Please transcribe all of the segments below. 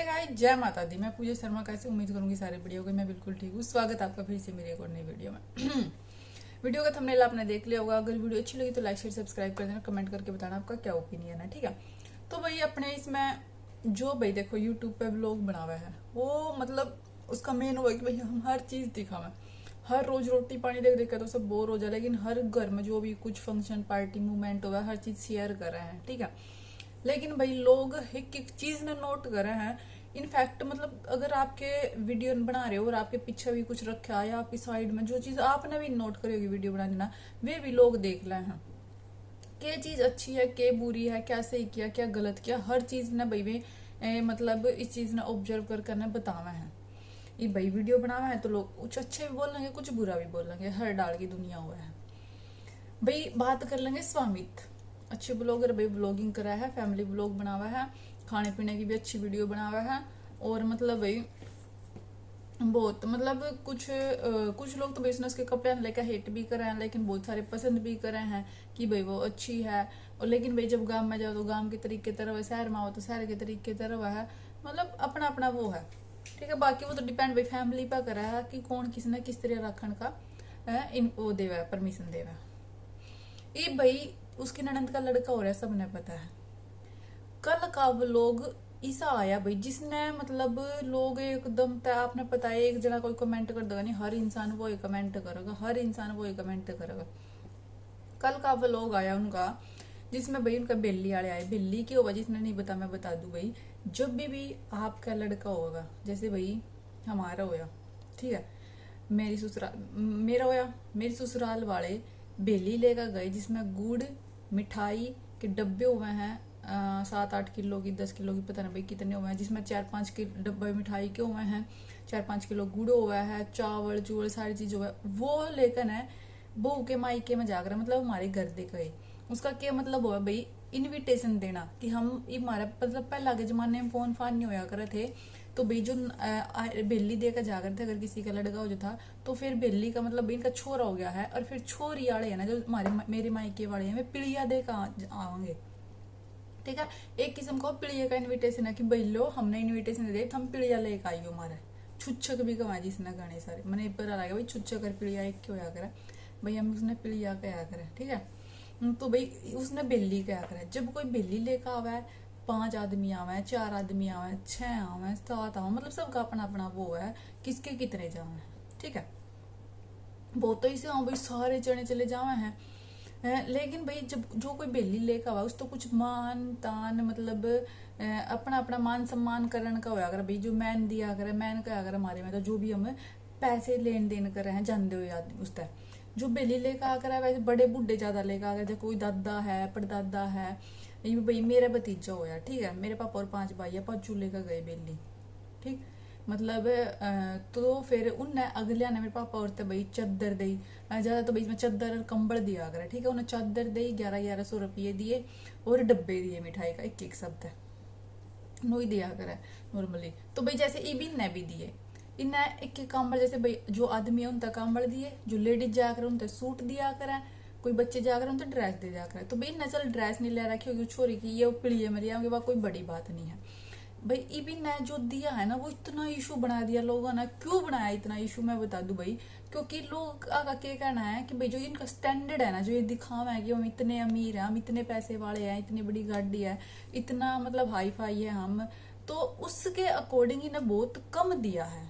Guys, जय माता दी। मैं पूजा शर्मा कैसे उम्मीद करूंगी सारे बढ़िया होंगे। मैं बिल्कुल ठीक हूँ। स्वागत है आपका फिर से मेरी एक और नई वीडियो में। वीडियो का थंबनेल आपने देख लिया होगा। अगर वीडियो अच्छी लगी तो लाइक शेयर सब्सक्राइब कर देना, कमेंट करके बताना आपका क्या ओपिनियन है, ठीक है। तो भाई अपने इसमें जो भाई देखो यूट्यूब पे व्लॉग बना हुआ है वो मतलब उसका मेन हुआ कि भाई हम हर चीज दिखावे। हर रोज रोटी पानी देख देख कर तो सब बोर हो जाए, लेकिन हर घर में जो भी कुछ फंक्शन पार्टी मूवमेंट हुआ हर चीज शेयर कर रहे हैं, ठीक है। लेकिन भाई लोग एक एक चीज ने नोट कर रहे हैं। इनफैक्ट मतलब अगर आपके वीडियो बना रहे हो और आपके पीछे भी कुछ रखा है या आपकी साइड में जो चीज आपने भी नोट करी होगी वीडियो बनाने ना, वे भी लोग देख रहे हैं। क्या चीज अच्छी है, क्या बुरी है, क्या सही किया, क्या गलत किया, हर चीज ने भाई वे मतलब इस चीज ने ऑब्जर्व कर करने बतावा है। ये भाई वीडियो बनावा है तो लोग कुछ अच्छे भी बोल लेंगे, कुछ बुरा भी बोल लेंगे। हर डाल की दुनिया हुआ है भाई। बात कर लेंगे स्वामित्व। अच्छे ब्लॉगर भाई ब्लॉगिंग करा है, फैमिली ब्लॉग बना हुआ है, खाने पीने की भी अच्छी वीडियो बना हुआ है। और मतलब भाई बहुत मतलब कुछ लोग तो बिजनेस के कपड़े लेकर हेट भी कर रहे हैं, लेकिन बहुत सारे पसंद भी कर रहे हैं कि भाई वो अच्छी है। और लेकिन भाई जब गांव में जाओ तो गांव के तरीके तरह है, शहर में आओ तो शहर के तरीके तरह है। मतलब अपना अपना वो है, ठीक है। बाकी वो तो डिपेंड भाई फैमिली पर कर रहा है कि कौन किसने किस तरह रखने का इन वो देवा है, परमिशन देवा है। ये भाई उसकी ननंद का लड़का हो रहा है, सबने पता है। कल का व्लॉग ऐसा आया भाई जिसने मतलब लोग एकदम तय आपने पता है एक जना कोई कमेंट कर देगा नहीं, हर इंसान वो ही कमेंट करेगा, हर इंसान वो ही कमेंट करेगा। कल का व्लॉग आया उनका जिसमें भाई उनका बेली आड़े आए। बेली की होगा जिसने नहीं बता मैं बता दूं भाई। जब भी आपका लड़का होगा, जैसे भाई हमारा होया, ठीक है, मेरी ससुराल मेरा होया, मेरी ससुराल वाले बेली लेकर गए जिसमें गुड़ मिठाई के डब्बे हुए हैं 7-8 किलो की 10 किलो की पता नहीं भाई कितने हुए हैं, जिसमें 4-5 के डब्बे मिठाई के हुए हैं, 4-5 किलो गुड़ हुआ है, चावल चूवल सारी चीज हुआ है। वो लेकर है बहू के मायके में जाकर मतलब हमारे घर दे गए। उसका क्या मतलब हुआ भाई, इनविटेशन देना कि हम हमारा मतलब पहला के जमाने में फोन फान नहीं होया करे थे, तो भाई जो बेली देकर जाकर थे अगर किसी का लड़का हो जो था तो फिर बेली का मतलब इनका छोरा हो गया है। और फिर छोरी वाले है ना जो हमारे मेरे मायके वाले हैं वे पिड़िया दे कर आवेंगे, ठीक है। एक किस्म का पिड़िया का इनविटेशन है कि भाई लो हमने इनविटेशन दे दिया हम पिड़िया लेकर आई हो हमारे छुच्छक भी कमा जिसने गाने सारे मैंने पर लगा भाई छुच्छक और पिड़िया एक क्यों होया करे भाई, हम उसने पिड़िया कहा करे, ठीक है। तो भाई उसने बेली कहा करे। जब कोई बेली लेकर आवा है 5 आदमी आवे, 4 आदमी आवे, 6 आवे, 7 आवे, मतलब सबका अपना अपना वो है किसके कितने जावे, ठीक है। बहुत तो इसे भाई सारे जने चले जावे हैं। लेकिन भाई जब जो कोई बेली लेकर आवा उस तो कुछ मान तान मतलब अपना अपना मान सम्मान करने का होया अगर भाई जो मैन दिया करे मैन का अगर हमारे में तो जो भी हम पैसे लेन देन कर रहे हैं जानते हुए आदमी उस तरह जो बेली लेकर आकर है वैसे बड़े बुढ़े ज्यादा लेकर आ गए। जैसे कोई दादा है परदादा है, ये भाई मेरा भतीजा होया, ठीक है, मेरे पापा और 5 भाई है, 5 लेकर गए बेली, ठीक। मतलब तो फिर उनने अगलिया ने मेरे पापा और भाई चादर दी ज्यादा तो भाई इसमें चादर और कंबल दिया करे, ठीक है। उन्हें चादर दी 1100 रुपये दिए और डब्बे दिए मिठाई का एक एक शब्द नोई दिया करे नॉर्मली। तो भाई जैसे इबिन ने भी दिए इन्हें एक एक कंबल, जैसे भाई जो आदमी है उनका कंबल दिए, जो लेडीज जाकर उनसे सूट दिया करे, कोई बच्चे जाकर उनसे ड्रेस दे जाकर। तो भाई इन्हें चल ड्रेस नहीं ले रखी होगी छोरी की ये पिड़िए मेरी आगे वह कोई बड़ी बात नहीं है भाई। इबिन ने जो दिया है ना वो इतना इशू बना दिया लोगों ने। क्यों बनाया इतना इशू मैं बता दूं भाई, क्योंकि लोग का क्या कहना है कि भाई जो इनका स्टैंडर्ड है ना जो ये दिखावा है कि हम इतने अमीर हैं, हम इतने पैसे वाले हैं, इतनी बड़ी गाड़ी है, इतना मतलब हाई फाई है हम, तो उसके अकॉर्डिंग इन्हें बहुत कम दिया है।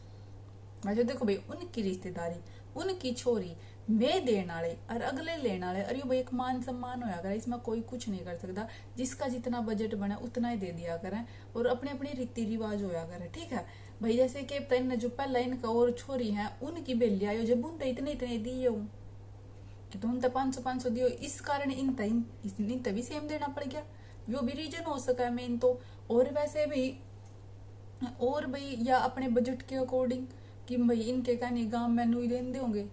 वैसे देखो भाई उनकी रिश्तेदारी उनकी छोरी मैं देने वाले और अगले लेने वाले, अरे भाई एक मान सम्मान होया करे, इसमें कोई कुछ नहीं कर सकता। जिसका जितना बजट बना उतना ही दे दिया करें और अपने अपने रीति रिवाज होया करे, ठीक है भाई। जैसे कि जो पहला इनका और छोरी है उनकी बेली आयो जब उनते इतने इतने दिए कि तुम तो 500 दियो, इस कारण इन तभी सेम देना पड़ गया। वो भी रीजन हो सका है मेन तो। और वैसे भी और भाई या अपने बजट के अकॉर्डिंग कि भाई इनके कहने गांव में नुई देंगे होंगे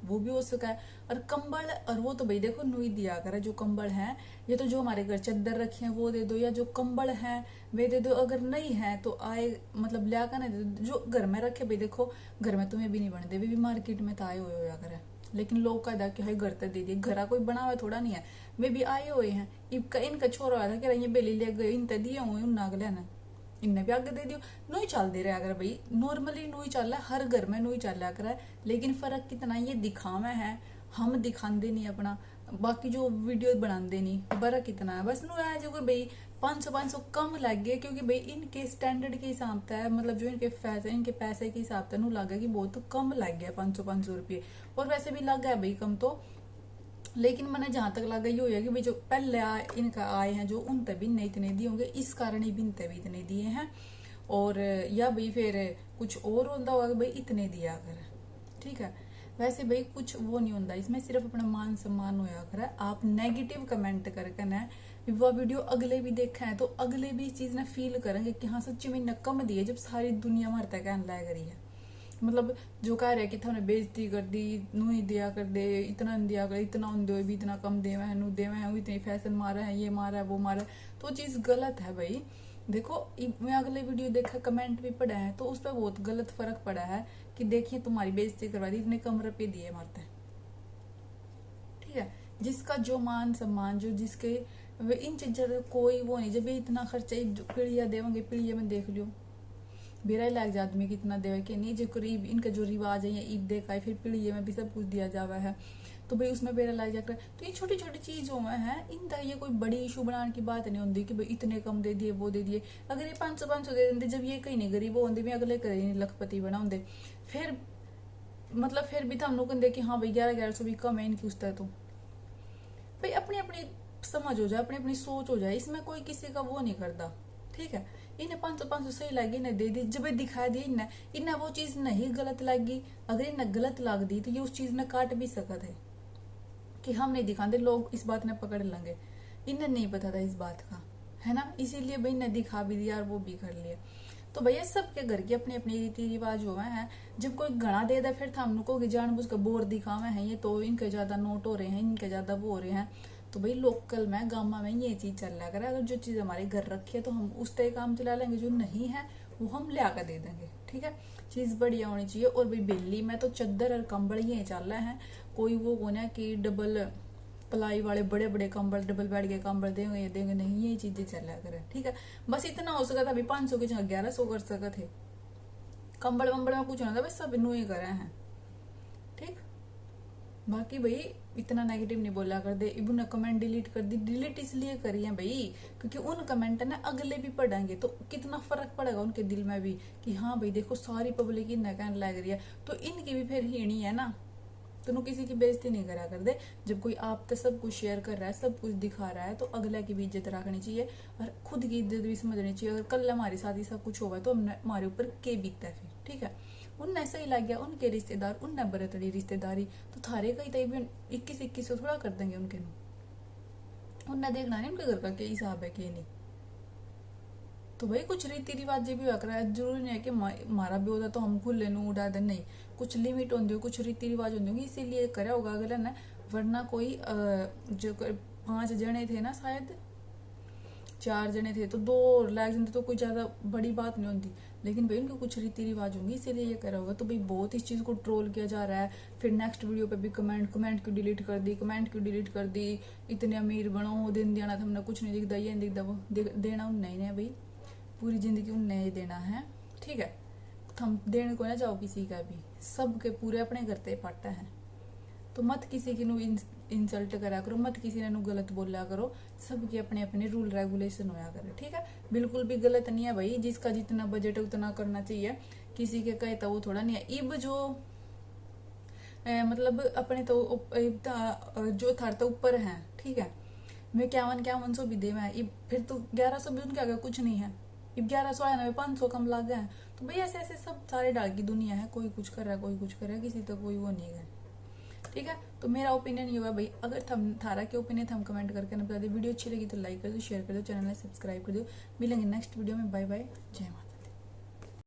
वो भी हो सका है। और कंबल और वो तो भाई देखो नुई दिया करे जो कंबल है, ये तो जो हमारे घर चादर रखे हैं वो दे दो या जो कंबल है वे दे दो। अगर नहीं है तो आए मतलब लिया कर नहीं दे दो। जो घर में रखे भाई देखो घर में तुम्हें भी नहीं बनते भी मार्केट में तो आए हुए होया करे, लेकिन लोग कहता कि घर तक दे दिए, घरा कोई बना हुआ थोड़ा नहीं है, वे भी आए हुए हैं। इनका छोरा था कि ये बेली ले गए इन दिए हुए उन अगले ने, इन्हें भी आगे दे दियो। नू ही चल दे रहा अगर भाई, नॉर्मली नू ही चल रहा है, हर घर में नू ही चल रहा कर, लेकिन फर्क कितना, ये दिखावा है, हम दिखाते नहीं अपना, बाकी जो वीडियो बनाते नहीं, फर्क कितना है। बस नू है जो भाई 500 कम लग गए, क्योंकि भाई इनके स्टैंडर्ड के हिसाब से, मतलब जो इनके पैसे के हिसाब से नू लगा कि बहुत कम लग गया 500 रुपये, और वैसे भी लग गया भाई कम तो, लेकिन मैंने जहां तक लगा ये होगा कि भाई जो पहले इनका आए हैं जो उन तभी नहीं इतने दिए होंगे, इस कारण ही भी इनते भी इतने दिए हैं, और या भाई फिर कुछ और होता होगा भाई इतने दिया कर, ठीक है। वैसे भाई कुछ वो नहीं होता इसमें, सिर्फ अपना मान सम्मान होया कर। आप नेगेटिव कमेंट करके ना वो वीडियो अगले भी देखा है तो अगले भी इस चीज ना फील करेंगे कि हाँ सच्ची में कम दिए, जब सारी दुनिया मरता कहने लाया करी है, मतलब जो कह रहे कि थाने बेइज्जती कर दी, नू ही दिया कर दे, इतना दिया कर, इतना उन दो भी इतना कम देवे है, नू देवे है, इतनी फैशन मारा है, ये मारा है, वो मारा है, तो चीज गलत है भाई। देखो मैं अगले वीडियो देखा, कमेंट भी पढ़ा है, तो उस पर बहुत गलत फर्क पड़ा है कि देखिए तुम्हारी बेइज्जती करवा दी, इतने कम रुपये दिए मारते हैं, ठीक है। जिसका जो मान सम्मान, जो जिसके इन चीजों का कोई वो नहीं, जब ये इतना खर्चा पीढ़िया देवेंगे, पीढ़िया में देख लियो बेरा ही लग जा आदमी कितना देवे कि नहीं, जो करीब इनका जो रिवाज है, ईद देखा है, फिर पीढ़िया में भी सब कुछ दिया जावा है, तो भाई उसमें बेरा लग जाकर, तो ये छोटी छोटी चीजों में है, इन ये कोई बड़ी इशू बनाने की बात नहीं होती कि भाई इतने कम दे दिए, वो दे दिए। अगर ये 500 दे देते, जब ये कहीं नहीं गरीब होंगे भी अगले करे नहीं लखपति बना होंगे, फिर मतलब फिर भी हम लोग कहते कि हाँ भाई 1100 भी कम है इनकी उस तो भाई अपनी अपनी समझ हो जाए, अपनी अपनी सोच हो जाए, इसमें कोई किसी का वो नहीं करता, ठीक है। इन्हें 500 सही लगी, इन्हें दे दी, जब दिखा दी इन्हें वो चीज नहीं गलत लगी, अगर इन्हें गलत लग दी तो ये उस चीज ने काट भी सकते है कि हम नहीं दिखाते, लोग इस बात ने पकड़ लेंगे, इन्हें नहीं पता था इस बात का, है ना, इसीलिए भाई ने दिखा भी दिया और वो भी कर लिया। तो भैया सबके घर की अपनी अपनी रीति रिवाज हुए हैं, जब कोई घना दे दे फिर हम लोग जानबूझ कर बोर दिखावे हैं, ये तो इनके ज्यादा नोट हो रहे हैं, इनके ज्यादा वो हो रहे हैं, तो भाई लोकल में गामा में ये चीज चल रहा करे, अगर जो चीज हमारे घर रखी है तो हम उस तरह काम चला लेंगे, जो नहीं है वो हम ले आकर दे देंगे, ठीक है। चीज बढ़िया होनी चाहिए। और भाई दिल्ली में तो चद्दर और कंबल ये चल रहे हैं, कोई वो होना कि डबल प्लाई वाले बड़े बड़े कंबल, डबल बेड के कंबल देंगे, ये देंगे नहीं, ये चीजें चल रहा करे, ठीक है। बस इतना हो सका था अभी 500 के जगह 1100 कर सके थे, कंबल वंबल में कुछ होना था, बस सब इनू ही करे हैं, ठीक। बाकी भाई इतना नेगेटिव नहीं बोला कर दे, इबन कमेंट डिलीट कर दी, डिलीट इसलिए करी है भाई क्योंकि उन कमेंट ना अगले भी पढ़ेंगे तो कितना फर्क पड़ेगा उनके दिल में भी कि हाँ भाई देखो सारी पब्लिक इन कहने लग रही है, तो इनकी भी फिर हीणी है ना, तो किसी की बेइज्जती नहीं करा कर दे। जब कोई आप तो सब कुछ शेयर कर रहा है, सब कुछ दिखा रहा है, तो अगला की भी इज्जत रखनी चाहिए और खुद की इज्जत भी समझनी चाहिए। अगर कल हमारे साथ ही सब कुछ होगा तो हमारे ऊपर के बीतता है फिर, ठीक है। उनने सही लग गया, उनके रिश्तेदार उनने बरतड़ी रिश्तेदारी, तो थारे कहीं तई भी 21 थोड़ा कर देंगे उनके, उनने देखना नहीं उनके घर का क्या हिसाब है क्या नहीं। तो भाई कुछ रीति रिवाज भी रहा है, जरूरी नहीं है कि हमारा भी होता तो हम खुले नू उड़ा दे, नहीं, कुछ लिमिट होंगी, कुछ रीति रिवाज होंगे, इसीलिए करा होगा अगला ने, वरना कोई जो 5 जने थे ना, शायद 4 जने थे तो 2 लाख जन तो कोई ज्यादा बड़ी बात नहीं होती, लेकिन भाई उनके कुछ रीति रिवाज होंगे इसीलिए ये करा होगा। तो भाई बहुत इस चीज को ट्रोल किया जा रहा है, फिर नेक्स्ट वीडियो पे भी कमेंट क्यों डिलीट कर दी, कमेंट क्यों डिलीट कर दी, इतने अमीर बनो, दिन देना था हमने कुछ नहीं दिखता, ये नहीं दिखता, वो देना नहीं है भाई, पूरी जिंदगी उन्हें ही देना है, ठीक है। हम देने को ना जाओ किसी का भी, सबके पूरे अपने करते पाटा है, तो मत किसी की नु इंसल्ट करा करो, मत किसी ने गलत बोला करो, सबके अपने अपने रूल रेगुलेशन होया करे, ठीक है। बिल्कुल भी गलत नहीं है भाई, जिसका जितना बजट है उतना करना चाहिए, किसी के कहता वो थोड़ा नहीं है। इब जो मतलब अपने तो जो थार तो ऊपर है, ठीक है, मैं 5100 भी दे मैं, फिर तो 1100 भी उनके आगे कुछ नहीं है, 1100 आया ना 500 कम लग गए, तो भाई ऐसे ऐसे सब सारे डाल की दुनिया है, कोई कुछ कर रहा है, कोई कुछ कर रहा है, किसी तक कोई वो नहीं है, ठीक है। तो मेरा ओपिनियन ये हुआ भाई, अगर थारा के ओपिनियन हम कमेंट करके ना बता दे, वीडियो अच्छी लगी तो लाइक कर दो, शेयर कर दो, चैनल में सब्सक्राइब कर दो। मिलेंगे नेक्स्ट वीडियो में, बाय बाय, जय माता।